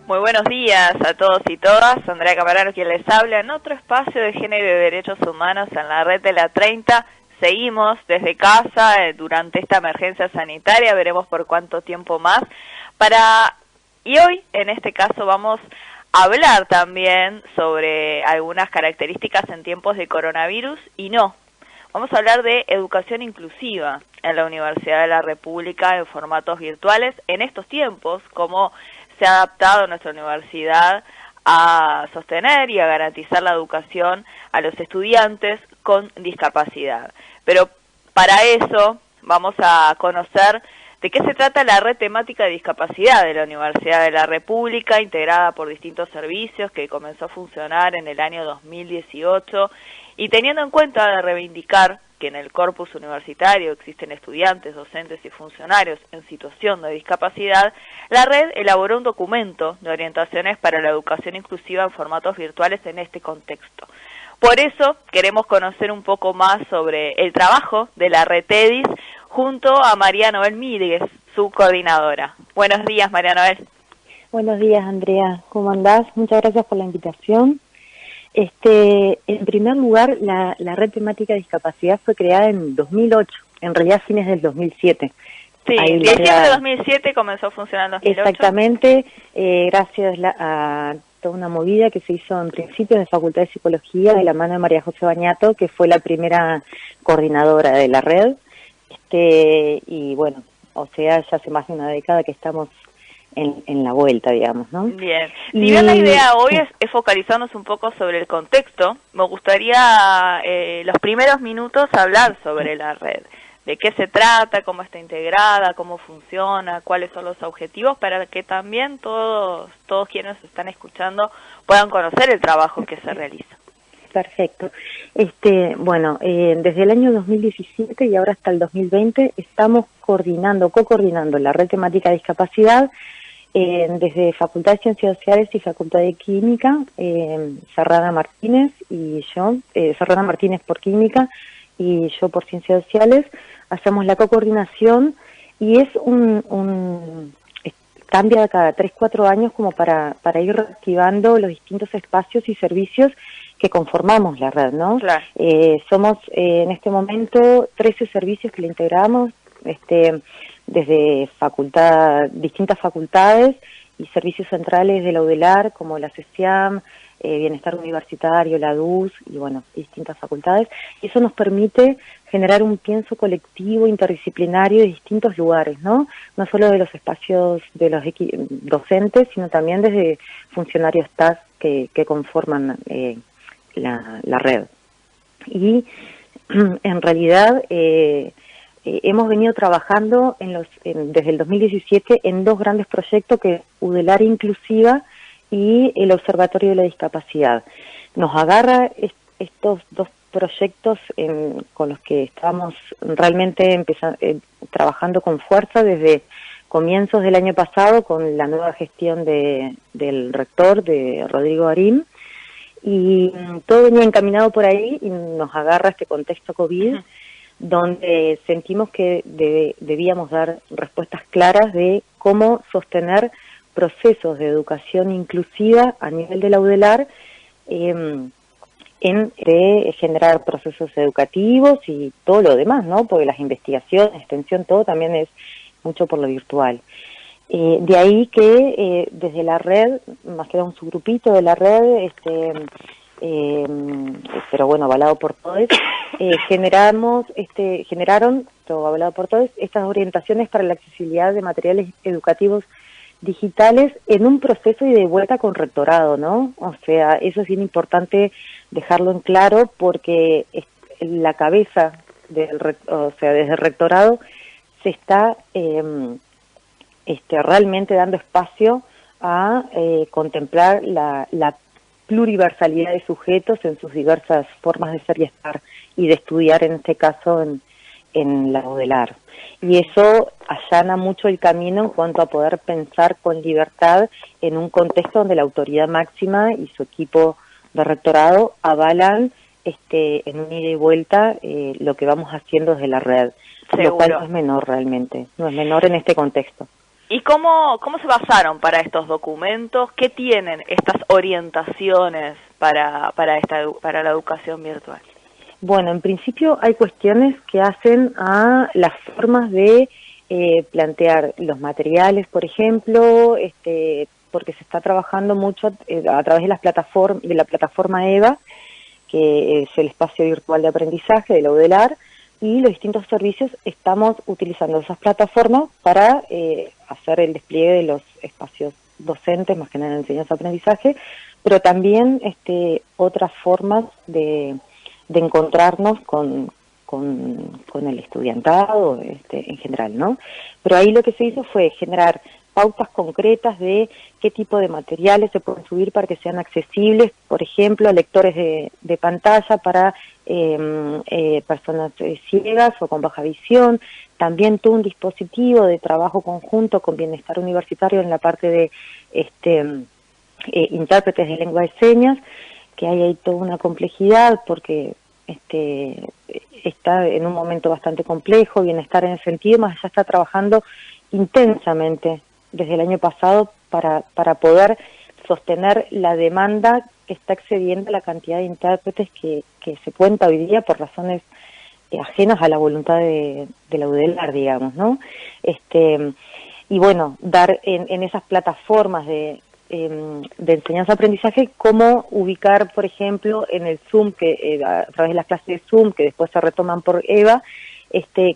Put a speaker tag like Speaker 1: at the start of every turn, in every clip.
Speaker 1: Muy buenos días a todos y todas. Andrea Camarano quien les habla en otro espacio de género y de derechos humanos en la red de la 30. Seguimos desde casa durante esta emergencia sanitaria, veremos por cuánto tiempo más. Y hoy, en este caso, vamos a hablar también sobre algunas características en tiempos de coronavirus y no. Vamos a hablar de educación inclusiva en la Universidad de la República en formatos virtuales en estos tiempos, cómo se ha adaptado nuestra universidad a sostener y a garantizar la educación a los estudiantes con discapacidad. Pero para eso vamos a conocer de qué se trata la red temática de discapacidad de la Universidad de la República, integrada por distintos servicios que comenzó a funcionar en el año 2018, y teniendo en cuenta de reivindicar que en el corpus universitario existen estudiantes, docentes y funcionarios en situación de discapacidad, la red elaboró un documento de orientaciones para la educación inclusiva en formatos virtuales en este contexto. Por eso queremos conocer un poco más sobre el trabajo de la red TEDIS junto a María Noel Míguez, su coordinadora. Buenos días, María Noel.
Speaker 2: Buenos días, Andrea. ¿Cómo andás? Muchas gracias por la invitación. En primer lugar, la red temática de discapacidad fue creada en 2008, en realidad fines del 2007.
Speaker 1: Sí, en diciembre de 2007 comenzó a funcionar en 2008.
Speaker 2: Exactamente, gracias a toda una movida que se hizo en principios de Facultad de Psicología de la mano de María José Bañato, que fue la primera coordinadora de la red. Y bueno, o sea, ya hace más de una década que estamos en la vuelta, digamos, ¿no?
Speaker 1: Bien. Si bien la idea hoy es focalizarnos un poco sobre el contexto, me gustaría los primeros minutos hablar sobre la red. De qué se trata, cómo está integrada, cómo funciona, cuáles son los objetivos, para que también todos quienes están escuchando puedan conocer el trabajo que se realiza.
Speaker 2: Perfecto. Bueno, desde el año 2017 y ahora hasta el 2020 estamos co-coordinando la red temática de discapacidad desde Facultad de Ciencias Sociales y Facultad de Química, Serrana Martínez y yo, Serrana Martínez por Química y yo por Ciencias Sociales, hacemos la co-coordinación y es cambia cada 3-4 años como para ir reactivando los distintos espacios y servicios que conformamos la red, ¿no?
Speaker 1: Claro.
Speaker 2: Somos en este momento 13 servicios que le integramos, desde distintas facultades y servicios centrales de la UDELAR, como la CESIAM, Bienestar Universitario, la DUS, y bueno, distintas facultades. Y eso nos permite generar un pienso colectivo, interdisciplinario de distintos lugares, ¿no? No solo de los espacios de los docentes, sino también desde funcionarios TAS que conforman la red. Y en realidad hemos venido trabajando desde el 2017 en dos grandes proyectos, que es UDELAR Inclusiva y el Observatorio de la Discapacidad. Nos agarra estos dos proyectos con los que estamos realmente trabajando con fuerza desde comienzos del año pasado con la nueva gestión del rector, de Rodrigo Arim, y todo venía encaminado por ahí y nos agarra este contexto COVID, donde sentimos que debíamos dar respuestas claras de cómo sostener procesos de educación inclusiva a nivel de la UDELAR, de generar procesos educativos y todo lo demás, ¿no? Porque las investigaciones, extensión, todo también es mucho por lo virtual. De ahí que desde la red, más que era un subgrupito de la red, pero bueno, avalado por todos, generaron, todo avalado por todos, estas orientaciones para la accesibilidad de materiales educativos digitales en un proceso y de vuelta con rectorado, ¿no? O sea, eso es bien importante dejarlo en claro, porque la cabeza desde el rectorado se está realmente dando espacio a contemplar la pluriversalidad de sujetos en sus diversas formas de ser y estar, y de estudiar en este caso en la UDELAR. Y eso allana mucho el camino en cuanto a poder pensar con libertad en un contexto donde la autoridad máxima y su equipo de rectorado avalan en un ida y vuelta lo que vamos haciendo desde la red.
Speaker 1: Seguro.
Speaker 2: Lo cual no es menor realmente, no es menor en este contexto.
Speaker 1: ¿Y cómo se basaron para estos documentos? ¿Qué tienen estas orientaciones para la educación virtual?
Speaker 2: Bueno, en principio hay cuestiones que hacen a las formas de plantear los materiales, por ejemplo, porque se está trabajando mucho a través de la plataforma EVA, que es el espacio virtual de aprendizaje de la UDELAR, y los distintos servicios estamos utilizando esas plataformas para hacer el despliegue de los espacios docentes, más que nada en enseñanza-aprendizaje, pero también otras formas de encontrarnos con el estudiantado en general, ¿no? Pero ahí lo que se hizo fue generar pautas concretas de qué tipo de materiales se pueden subir para que sean accesibles, por ejemplo, lectores de pantalla para personas ciegas o con baja visión, también todo un dispositivo de trabajo conjunto con bienestar universitario en la parte de intérpretes de lengua de señas, que hay ahí toda una complejidad porque está en un momento bastante complejo. Bienestar en ese sentido, más ya está trabajando intensamente desde el año pasado para poder sostener la demanda que está excediendo la cantidad de intérpretes que se cuenta hoy día por razones ajenas a la voluntad de la UDELAR, digamos, ¿no? Y bueno, dar en esas plataformas de enseñanza-aprendizaje, cómo ubicar, por ejemplo, en el Zoom, que a través de las clases de Zoom, que después se retoman por EVA,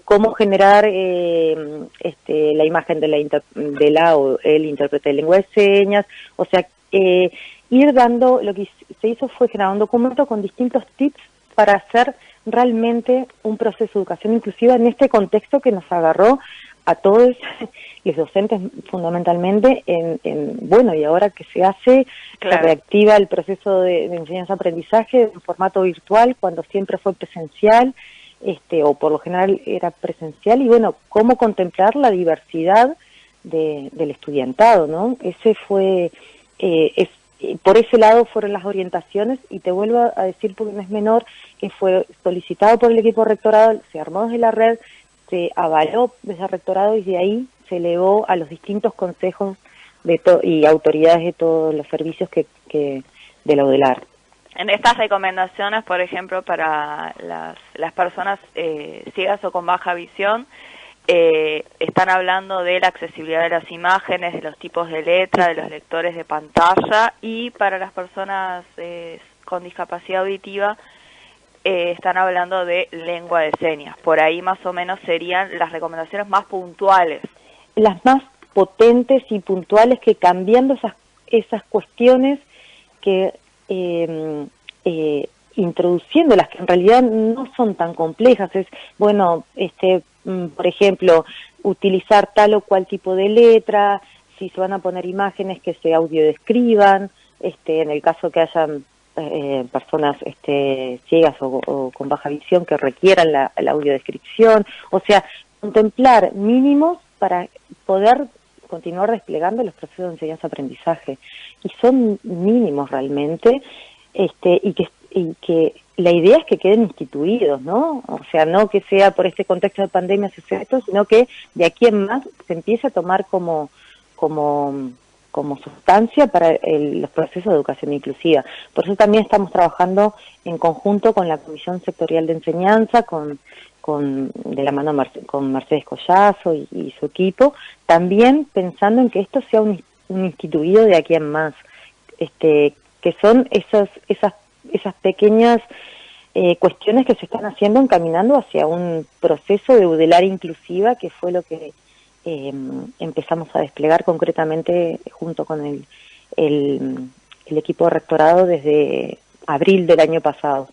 Speaker 2: cómo generar la imagen de la o el intérprete de lengua de señas, o sea, ir dando, lo que se hizo fue generar un documento con distintos tips para hacer realmente un proceso de educación inclusiva en este contexto que nos agarró a todos los docentes fundamentalmente bueno, y ahora que se hace, claro, se reactiva el proceso de enseñanza-aprendizaje en formato virtual cuando siempre fue presencial, o por lo general era presencial, y bueno, cómo contemplar la diversidad del estudiantado, ¿no? Ese fue, por ese lado fueron las orientaciones, y te vuelvo a decir, porque no es menor, que fue solicitado por el equipo rectorado, se armó desde la red, se avaló desde el rectorado y de ahí se elevó a los distintos consejos y autoridades de todos los servicios de la UDELAR.
Speaker 1: En estas recomendaciones, por ejemplo, para las personas ciegas o con baja visión, están hablando de la accesibilidad de las imágenes, de los tipos de letra, de los lectores de pantalla, y para las personas con discapacidad auditiva, están hablando de lengua de señas. Por ahí más o menos serían las recomendaciones más puntuales.
Speaker 2: Las más potentes y puntuales, que cambiando esas cuestiones, que introduciéndolas, que en realidad no son tan complejas, es, bueno, por ejemplo, utilizar tal o cual tipo de letra, si se van a poner imágenes que se audiodescriban, en el caso que hayan personas ciegas o con baja visión que requieran la audiodescripción, o sea, contemplar mínimos para poder continuar desplegando los procesos de enseñanza-aprendizaje, y son mínimos realmente, y que la idea es que queden instituidos, ¿no? O sea, no que sea por este contexto de pandemia se hace esto, sino que de aquí en más se empiece a tomar como sustancia para los procesos de educación inclusiva. Por eso también estamos trabajando en conjunto con la Comisión Sectorial de Enseñanza, de la mano con Mercedes Collazo y su equipo, también pensando en que esto sea un instituido de aquí en más, que son esas pequeñas cuestiones que se están haciendo encaminando hacia un proceso de UDELAR inclusiva, que fue lo que empezamos a desplegar concretamente junto con el equipo de rectorado desde abril del año pasado.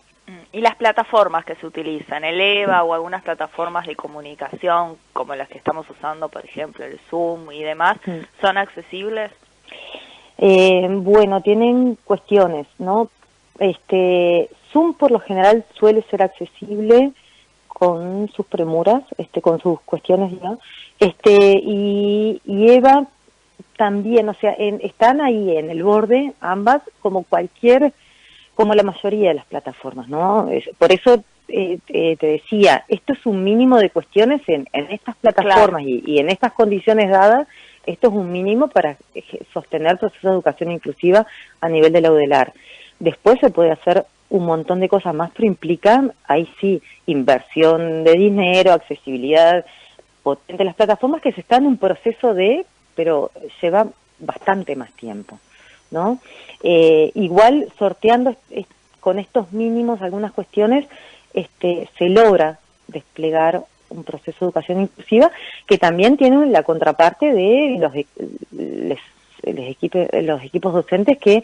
Speaker 1: ¿Y las plataformas que se utilizan, el EVA o algunas plataformas de comunicación como las que estamos usando, por ejemplo, el Zoom y demás, son accesibles?
Speaker 2: Bueno, tienen cuestiones, ¿no? Zoom por lo general suele ser accesible con sus premuras, con sus cuestiones, ¿no? Y EVA también, o sea, están ahí en el borde ambas, como la mayoría de las plataformas, ¿no? Por eso te decía, esto es un mínimo de cuestiones en estas plataformas, claro, y en estas condiciones dadas, Esto es un mínimo para sostener procesos de educación inclusiva a nivel de la UDELAR. Después se puede hacer un montón de cosas más, pero implica, ahí sí, inversión de dinero, accesibilidad potente. Las plataformas que se están en un proceso pero lleva bastante más tiempo, ¿no? Igual sorteando con estos mínimos algunas cuestiones, se logra desplegar un proceso de educación inclusiva que también tiene la contraparte de los equipos docentes que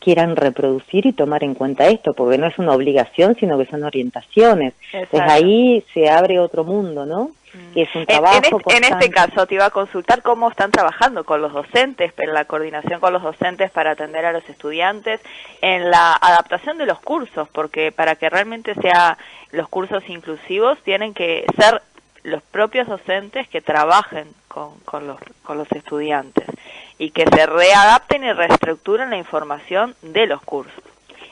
Speaker 2: quieran reproducir y tomar en cuenta esto, porque no es una obligación, sino que son orientaciones.
Speaker 1: Exacto.
Speaker 2: Entonces ahí se abre otro mundo, ¿no? Que es un trabajo
Speaker 1: en este caso te iba a consultar cómo están trabajando con los docentes, en la coordinación con los docentes para atender a los estudiantes, en la adaptación de los cursos, porque para que realmente sea los cursos inclusivos tienen que ser los propios docentes que trabajen con los estudiantes y que se readapten y reestructuren la información de los cursos.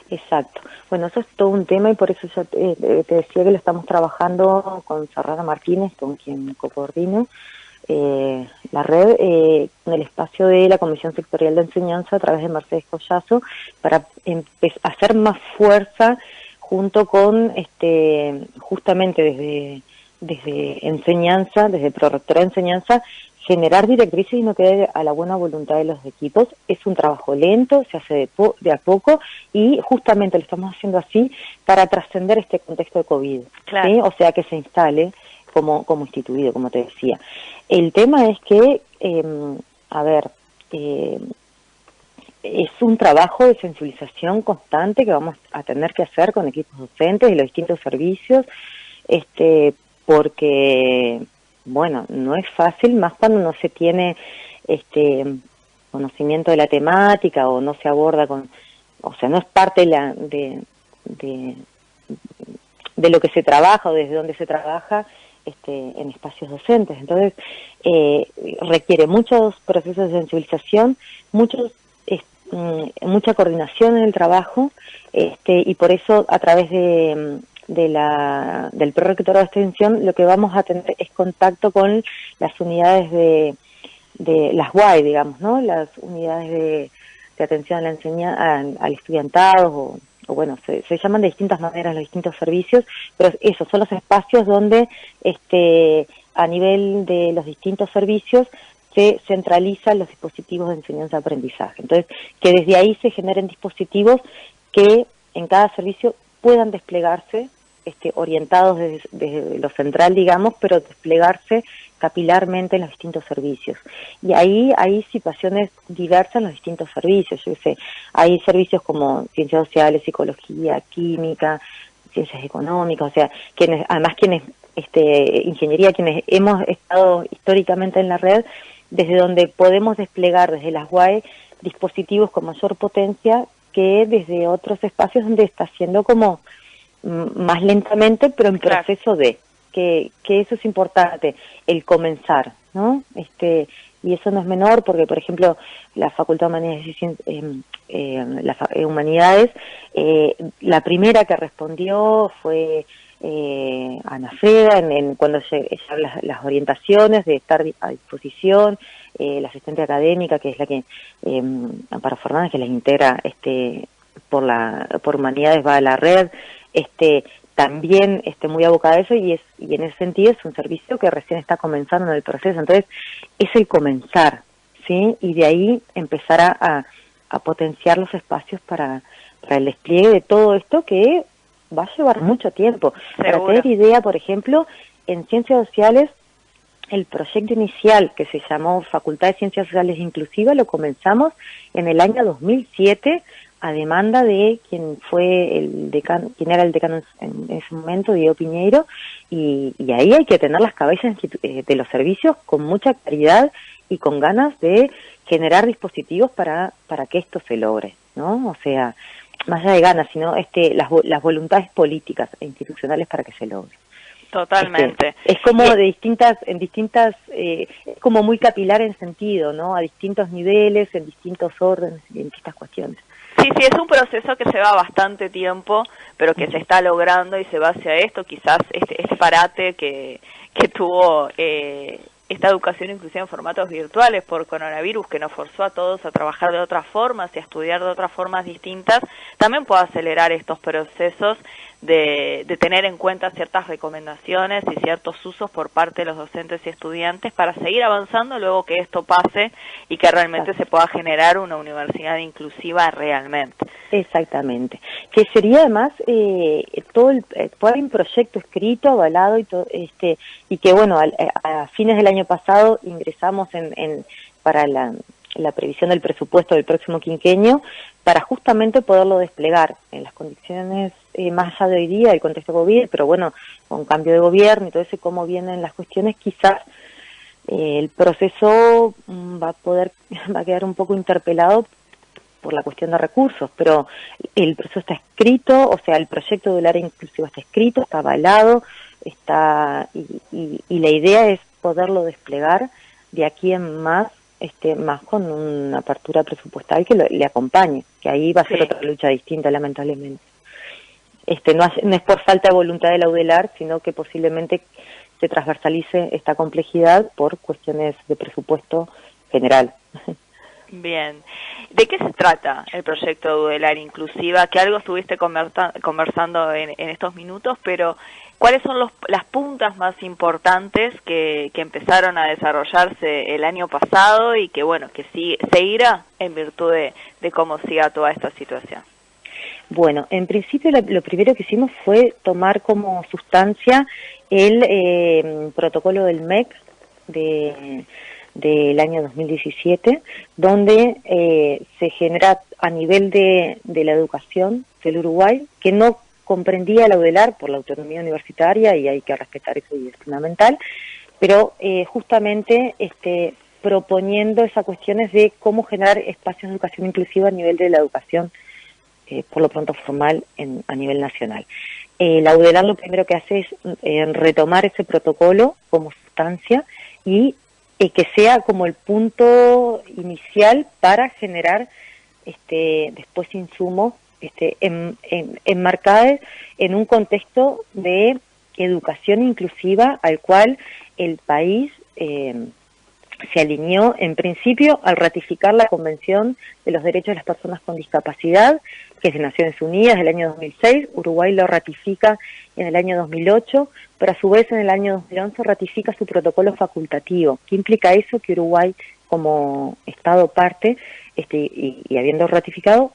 Speaker 2: Exacto. Bueno, eso es todo un tema y por eso yo te decía que lo estamos trabajando con Serrano Martínez, con quien coordino la red, en el espacio de la Comisión Sectorial de Enseñanza a través de Mercedes Collazo, para hacer más fuerza junto con, justamente desde enseñanza, desde Prorrectora de Enseñanza, generar directrices y no quedar a la buena voluntad de los equipos. Es un trabajo lento, se hace de a poco y justamente lo estamos haciendo así para trascender este contexto de COVID.
Speaker 1: Claro.
Speaker 2: ¿Sí? O sea, que se instale como instituido, como te decía. El tema es que, es un trabajo de sensibilización constante que vamos a tener que hacer con equipos docentes de los distintos servicios, porque bueno, no es fácil, más cuando no se tiene conocimiento de la temática o no se aborda o sea, no es parte de lo que se trabaja o desde donde se trabaja en espacios docentes. Entonces, requiere muchos procesos de sensibilización, mucha coordinación en el trabajo, y por eso a través del Prorrectorado de Extensión lo que vamos a tener es contacto con las unidades de las UAE, digamos, ¿no? Las unidades de atención a la al estudiantado, o bueno, se llaman de distintas maneras los distintos servicios, pero esos son los espacios donde a nivel de los distintos servicios se centralizan los dispositivos de enseñanza-aprendizaje. Entonces, que desde ahí se generen dispositivos que en cada servicio puedan desplegarse, orientados desde lo central, digamos, pero desplegarse capilarmente en los distintos servicios. Y ahí hay situaciones diversas en los distintos servicios. Yo sé, hay servicios como ciencias sociales, psicología, química, ciencias económicas, o sea, ingeniería, quienes hemos estado históricamente en la red, desde donde podemos desplegar desde las UAE dispositivos con mayor potencia que desde otros espacios donde está siendo como más lentamente, pero en proceso que eso es importante, el comenzar, ¿no? Y eso no es menor porque, por ejemplo, la Facultad de Humanidades, la primera que respondió fue Ana Freda, cuando ella las orientaciones de estar a disposición, la asistente académica, que es la que, Amparo Fernández, que las integra por Humanidades, va a la red, también muy abocada a eso, y en ese sentido es un servicio que recién está comenzando en el proceso. Entonces es el comenzar, ¿sí? Y de ahí empezar a potenciar los espacios para el despliegue de todo esto, que va a llevar mucho tiempo.
Speaker 1: Seguro.
Speaker 2: Para tener idea, por ejemplo, en Ciencias Sociales, el proyecto inicial que se llamó Facultad de Ciencias Sociales Inclusivas lo comenzamos en el año 2007 a demanda de quien era el decano en ese momento, Diego Piñeiro, y ahí hay que tener las cabezas de los servicios con mucha claridad y con ganas de generar dispositivos para que esto se logre, ¿no? O sea, más allá de ganas, sino las voluntades políticas e institucionales para que se logre.
Speaker 1: Totalmente.
Speaker 2: Es como es como muy capilar en sentido, ¿no? A distintos niveles, en distintos órdenes, en distintas cuestiones.
Speaker 1: Sí, es un proceso que lleva bastante tiempo, pero que se está logrando y se va hacia esto. Quizás este parate que tuvo esta educación inclusiva en formatos virtuales por coronavirus, que nos forzó a todos a trabajar de otras formas y a estudiar de otras formas distintas, también puede acelerar estos procesos de tener en cuenta ciertas recomendaciones y ciertos usos por parte de los docentes y estudiantes para seguir avanzando luego que esto pase y que realmente se pueda generar una universidad inclusiva realmente.
Speaker 2: Exactamente. Que sería además hay un proyecto escrito, avalado y que bueno, a fines del año pasado ingresamos para la previsión del presupuesto del próximo quinquenio para justamente poderlo desplegar en las condiciones más allá de hoy día, el contexto COVID, pero bueno, con cambio de gobierno y todo eso, cómo vienen las cuestiones, quizás el proceso va a quedar un poco interpelado por la cuestión de recursos, pero el proceso está escrito, o sea, el proyecto del área inclusiva está escrito, está avalado, y la idea es poderlo desplegar de aquí en más, más con una apertura presupuestal que le acompañe, que ahí va a ser otra lucha distinta, lamentablemente. No es por falta de voluntad de la UDELAR, sino que posiblemente se transversalice esta complejidad por cuestiones de presupuesto general.
Speaker 1: Bien. ¿De qué se trata el proyecto de UDELAR Inclusiva? Que algo estuviste conversando en estos minutos, pero ¿cuáles son las puntas más importantes que empezaron a desarrollarse el año pasado y que, bueno, que seguirá en virtud de cómo siga toda esta situación?
Speaker 2: Bueno, en principio lo primero que hicimos fue tomar como sustancia el protocolo del MEC del año 2017, donde se genera a nivel de la educación del Uruguay, que no comprendía la UDELAR por la autonomía universitaria, y hay que respetar eso y es fundamental, pero justamente proponiendo esas cuestiones de cómo generar espacios de educación inclusiva a nivel de la educación, por lo pronto formal, a nivel nacional. La UDELAR lo primero que hace es retomar ese protocolo como sustancia y que sea como el punto inicial para generar después insumos enmarcados en un contexto de educación inclusiva al cual el país se alineó en principio al ratificar la Convención de los Derechos de las Personas con Discapacidad, que es de Naciones Unidas del año 2006, Uruguay lo ratifica en el año 2008, pero a su vez en el año 2011 ratifica su protocolo facultativo. ¿Qué implica eso? Que Uruguay, como Estado parte, y habiendo ratificado,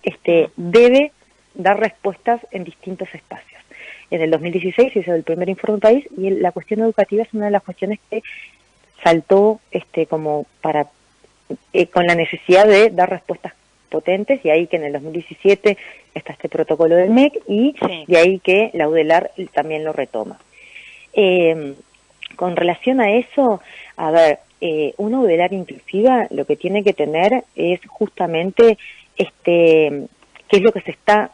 Speaker 2: debe dar respuestas en distintos espacios. En el 2016 se hizo el primer informe país, y la cuestión educativa es una de las cuestiones que saltó como con la necesidad de dar respuestas potentes, y ahí que en el 2017 está este protocolo del MEC, y de ahí que la UDELAR también lo retoma. Con relación a eso, a ver, una UDELAR inclusiva lo que tiene que tener es justamente qué es lo que se está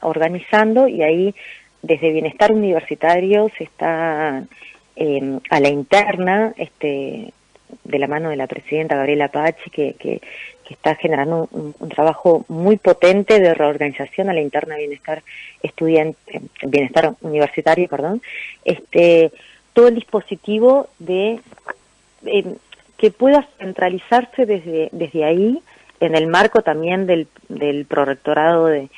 Speaker 2: organizando, y ahí desde bienestar universitario se está a la interna, de la mano de la presidenta Gabriela Pachi, que está generando un trabajo muy potente de reorganización a la interna de bienestar universitario, todo el dispositivo que pueda centralizarse desde ahí, en el marco también del prorectorado de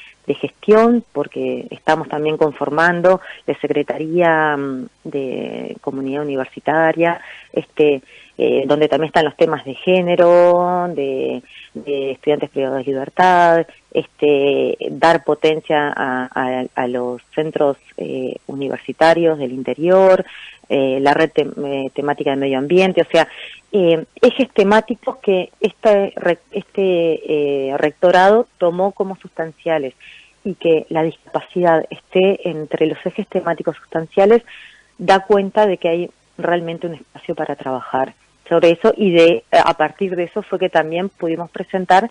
Speaker 2: gestión, porque estamos también conformando la Secretaría de Comunidad Universitaria, donde también están los temas de género, de estudiantes privados de libertad, dar potencia a los centros universitarios del interior, la red temática de medio ambiente, o sea, ejes temáticos que este rectorado tomó como sustanciales, y que la discapacidad esté entre los ejes temáticos sustanciales da cuenta de que hay realmente un espacio para trabajar sobre eso, y a partir de eso fue que también pudimos presentar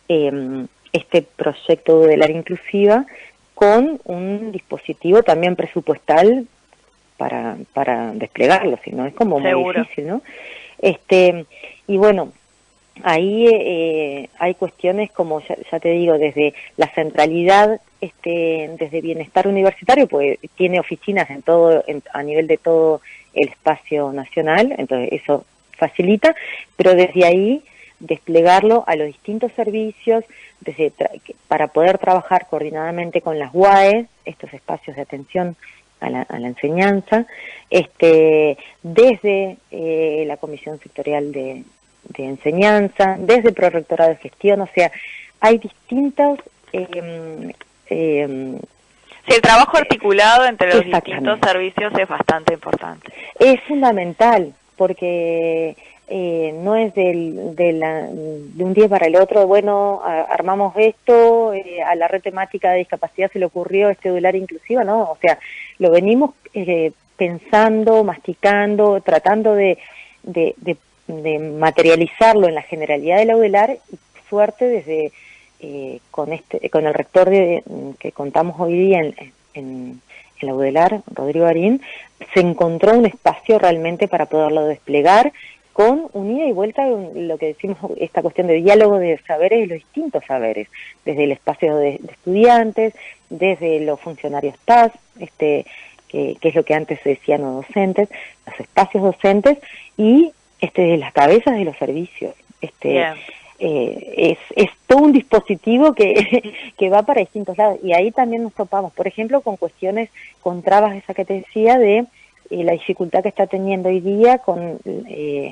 Speaker 2: este proyecto de la inclusiva con un dispositivo también presupuestal para desplegarlo, si no es como muy difícil, ¿no? Y bueno, ahí hay cuestiones como, ya te digo, desde la centralidad, desde bienestar universitario, pues tiene oficinas a nivel de todo el espacio nacional, entonces eso facilita, pero desde ahí desplegarlo a los distintos servicios para poder trabajar coordinadamente con las UAE, estos espacios de atención a la enseñanza, desde la Comisión Sectorial de Enseñanza, desde el Prorrectorado de Gestión, o sea, hay distintos...
Speaker 1: sí, el trabajo articulado entre los distintos servicios es bastante importante.
Speaker 2: Es fundamental, porque no es de un día para el otro, bueno, armamos esto, a la red temática de discapacidad se le ocurrió edular inclusiva, ¿no? O sea, lo venimos pensando, masticando, tratando de materializarlo en la generalidad del UDELAR, y suerte desde con el rector que contamos hoy día en la UDELAR, Rodrigo Arín, se encontró un espacio realmente para poderlo desplegar con un ida y vuelta, lo que decimos, esta cuestión de diálogo de saberes y los distintos saberes, desde el espacio de estudiantes, desde los funcionarios TAS, que es lo que antes se decían los docentes, los espacios docentes, y de las cabezas de los servicios. Es todo un dispositivo que va para distintos lados, y ahí también nos topamos, por ejemplo, con cuestiones, con trabas esa que te decía de la dificultad que está teniendo hoy día con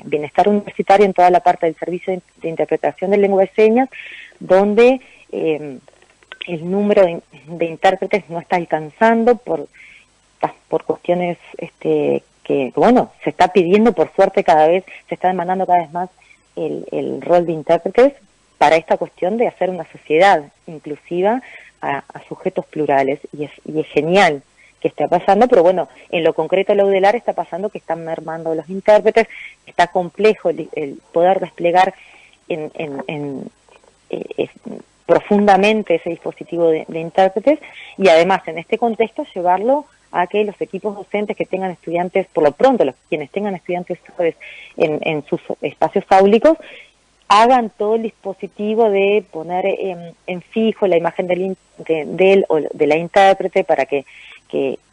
Speaker 2: bienestar universitario en toda la parte del servicio de interpretación de lengua de señas, donde el número de intérpretes no está alcanzando por cuestiones que, bueno, se está pidiendo, por suerte cada vez, se está demandando cada vez más el rol de intérpretes para esta cuestión de hacer una sociedad inclusiva a sujetos plurales, y es genial que esté pasando, pero bueno, en lo concreto la UDELAR está pasando que están mermando los intérpretes, está complejo el poder desplegar profundamente ese dispositivo de intérpretes, y además en este contexto llevarlo a que los equipos docentes que tengan estudiantes, por lo pronto quienes tengan estudiantes en sus espacios áulicos, hagan todo el dispositivo de poner en fijo la imagen de él o de la intérprete para que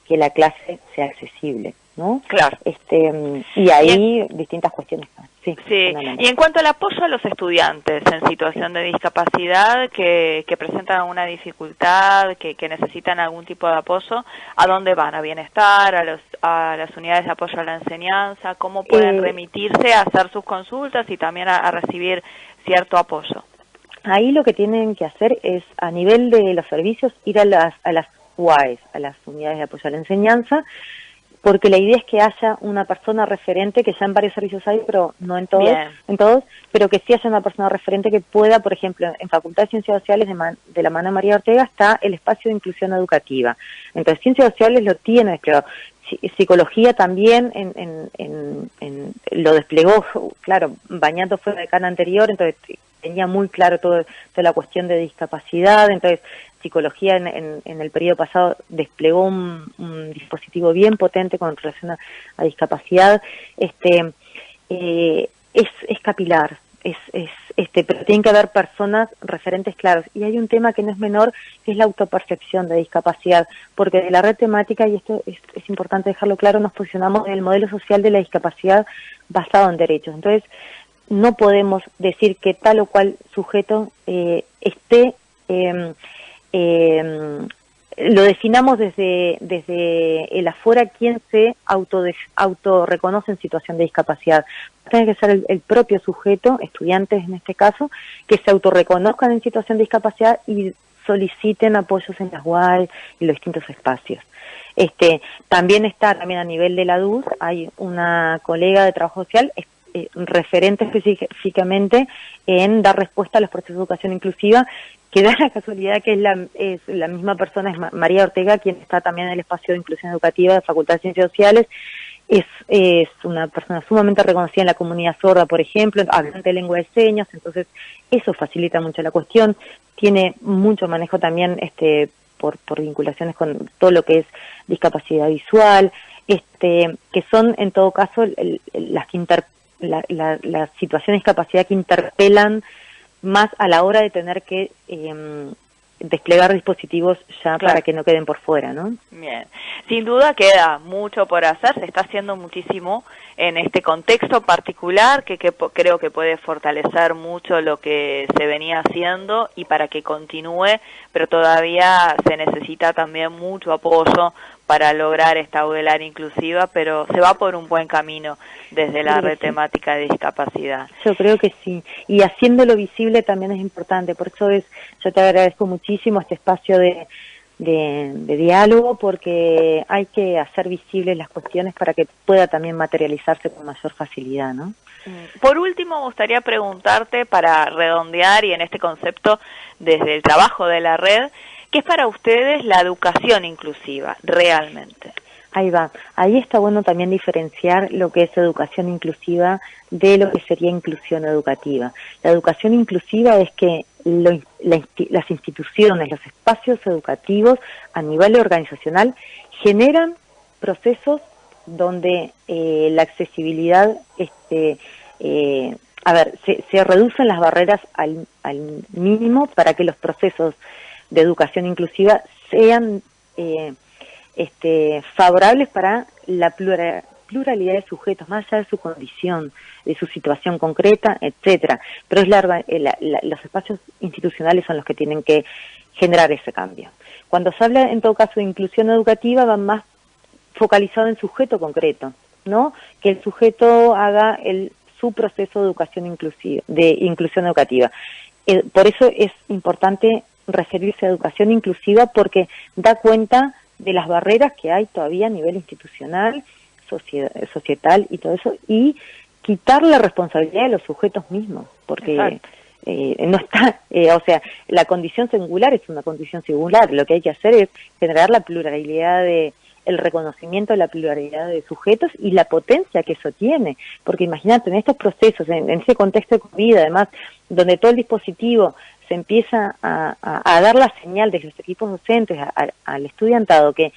Speaker 2: la clase sea accesible, ¿no?
Speaker 1: Claro.
Speaker 2: Y ahí distintas cuestiones. Sí.
Speaker 1: Y en cuanto al apoyo a los estudiantes en situación de discapacidad que presentan alguna dificultad, que necesitan algún tipo de apoyo, ¿a dónde van? ¿A Bienestar? ¿A las unidades de apoyo a la enseñanza? ¿Cómo pueden remitirse a hacer sus consultas y también a recibir cierto apoyo?
Speaker 2: Ahí lo que tienen que hacer es, a nivel de los servicios, ir a las UAEs, a las unidades de apoyo a la enseñanza, porque la idea es que haya una persona referente, que ya en varios servicios hay, pero no en todos, pero que sí haya una persona referente que pueda, por ejemplo, en Facultad de Ciencias Sociales de la mano de María Ortega está el espacio de inclusión educativa. Entonces, Ciencias Sociales lo tiene desplegado. Psicología también lo desplegó, claro, Bañato fue la decana anterior, entonces tenía muy claro toda la cuestión de discapacidad. Entonces Psicología en el periodo pasado desplegó un dispositivo bien potente con relación a discapacidad. Es capilar, pero tienen que haber personas referentes claros. Y hay un tema que no es menor, que es la autopercepción de discapacidad, porque de la red temática, y esto es importante dejarlo claro, nos posicionamos en el modelo social de la discapacidad basado en derechos. Entonces, no podemos decir que tal o cual sujeto esté... lo definamos desde el afuera, quien se autorreconoce en situación de discapacidad. Tiene que ser el propio sujeto, estudiantes en este caso, que se autorreconozcan en situación de discapacidad y soliciten apoyos en las UAE y los distintos espacios. También a nivel de la DUS, hay una colega de trabajo social referente específicamente en dar respuesta a los procesos de educación inclusiva, que da la casualidad que es la misma persona, es María Ortega, quien está también en el espacio de inclusión educativa de Facultad de Ciencias Sociales. Es una persona sumamente reconocida en la comunidad sorda, por ejemplo, hablante de lengua de señas, entonces eso facilita mucho la cuestión. Tiene mucho manejo también por vinculaciones con todo lo que es discapacidad visual, que son en todo caso las situaciones de discapacidad que interpelan más a la hora de tener que desplegar dispositivos ya
Speaker 1: Claro.
Speaker 2: para que no queden por fuera, ¿no?
Speaker 1: Bien, sin duda queda mucho por hacer, se está haciendo muchísimo en este contexto particular que creo que puede fortalecer mucho lo que se venía haciendo y para que continúe, pero todavía se necesita también mucho apoyo para lograr esta UDELAR inclusiva, pero se va por un buen camino desde la red temática de discapacidad.
Speaker 2: Yo creo que sí, y haciéndolo visible también es importante, por eso yo te agradezco muchísimo este espacio de diálogo, porque hay que hacer visibles las cuestiones para que pueda también materializarse con mayor facilidad, ¿no?
Speaker 1: Por último, me gustaría preguntarte, para redondear y en este concepto desde el trabajo de la red, ¿qué es para ustedes la educación inclusiva realmente?
Speaker 2: Ahí va. Ahí está bueno también diferenciar lo que es educación inclusiva de lo que sería inclusión educativa. La educación inclusiva es que las instituciones, los espacios educativos a nivel organizacional generan procesos donde la accesibilidad, se reducen las barreras al mínimo para que los procesos de educación inclusiva sean favorables para la pluralidad de sujetos, más allá de su condición, de su situación concreta, etcétera. Pero los espacios institucionales son los que tienen que generar ese cambio. Cuando se habla, en todo caso, de inclusión educativa, va más focalizado en sujeto concreto, ¿no? Que el sujeto haga su proceso de educación inclusiva, de inclusión educativa. Por eso es importante referirse a educación inclusiva, porque da cuenta de las barreras que hay todavía a nivel institucional, societal y todo eso, y quitar la responsabilidad de los sujetos mismos, porque no está, la condición singular es una condición singular, lo que hay que hacer es generar la pluralidad el reconocimiento de la pluralidad de sujetos y la potencia que eso tiene, porque imagínate, en estos procesos, en ese contexto de COVID, además, donde todo el dispositivo se empieza a dar la señal de los equipos docentes al estudiantado, que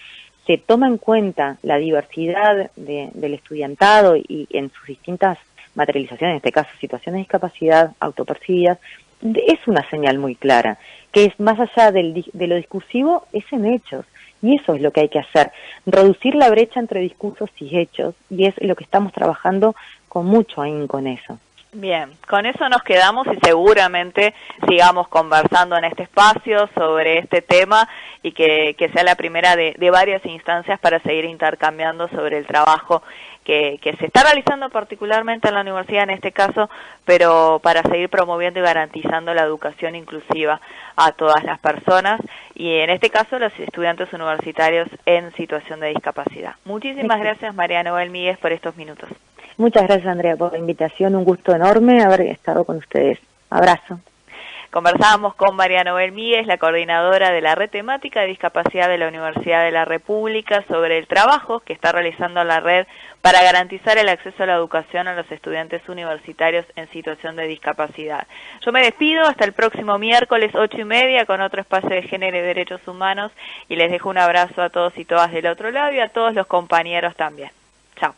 Speaker 2: se toma en cuenta la diversidad del estudiantado y en sus distintas materializaciones, en este caso situaciones de discapacidad autopercibidas, es una señal muy clara, que es más allá de lo discursivo, es en hechos. Y eso es lo que hay que hacer, reducir la brecha entre discursos y hechos, y es lo que estamos trabajando con mucho ahínco en eso.
Speaker 1: Bien, con eso nos quedamos y seguramente sigamos conversando en este espacio sobre este tema y que sea la primera de varias instancias para seguir intercambiando sobre el trabajo que se está realizando particularmente en la universidad en este caso, pero para seguir promoviendo y garantizando la educación inclusiva a todas las personas y en este caso los estudiantes universitarios en situación de discapacidad. Muchísimas gracias, María Noel Míguez, por estos minutos.
Speaker 2: Muchas gracias, Andrea, por la invitación. Un gusto enorme haber estado con ustedes. Abrazo.
Speaker 1: Conversábamos con María Noel Míguez, la coordinadora de la Red Temática de Discapacidad de la Universidad de la República, sobre el trabajo que está realizando la red para garantizar el acceso a la educación a los estudiantes universitarios en situación de discapacidad. Yo me despido hasta el próximo miércoles 8:30 con otro espacio de género y derechos humanos y les dejo un abrazo a todos y todas del otro lado y a todos los compañeros también. Chao.